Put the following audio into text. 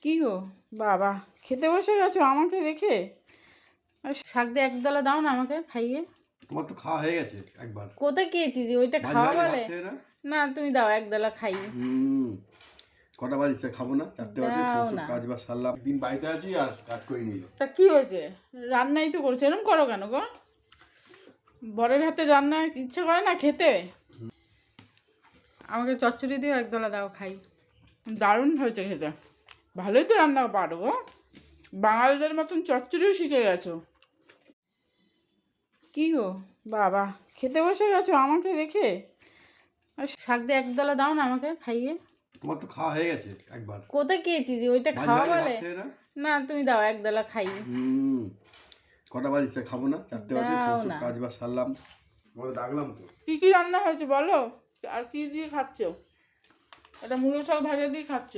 কি গো বাবা, খেতে বসে গেছো আমাকে রেখে? শাক দিয়ে একদলা দাও না আমাকে খাইয়ে। তোমার তো খাওয়া হয়ে গেছে একবার। কোথায় খেয়েছি যে ওইটা খাওয়া বলে? না তুমি দাও একদলা খাইয়ে। কটা বাজছে? খাবো না, 4টে বাজে। সমস্ত কাজ বাজ সারলাম, দিন বাড়িতে আছি আর কাজ করে নিল। তা কি হয়েছে? রান্নাই তো করছো, এরকম করো কেন গো? বরের হাতে রান্না ইচ্ছে করে না খেতে? আমাকে চচ্চড়ি দিয়ে একদলা দাও খাই। দারুণ হয়েছে খেতে, ভালোই তো রান্না পারো গো, বাঙালিদের মতন চচ্চড়িও শিখে গেছো। কি গো বাবা, খেতে বসে গেছো আমাকে রেখে? শাক দিয়ে একদলা দাও না আমাকে খাইয়ে। তোমার তো খাওয়া হয়ে গেছে একবার। কোথায় খেয়েছি যে ওইটা খাওয়া বলে? না তুমি দাও একদলা খাই। কটা বাজছে? খাবো না, 4টে বাজে। সমস্ত কাজ বাজ সারলাম, ডাকলাম তো। কি কি রান্না হয়েছে বলো, আর কি দিয়ে খাচ্ছ? এটা মুলো শাক ভাজা দিয়ে খাচ্ছ?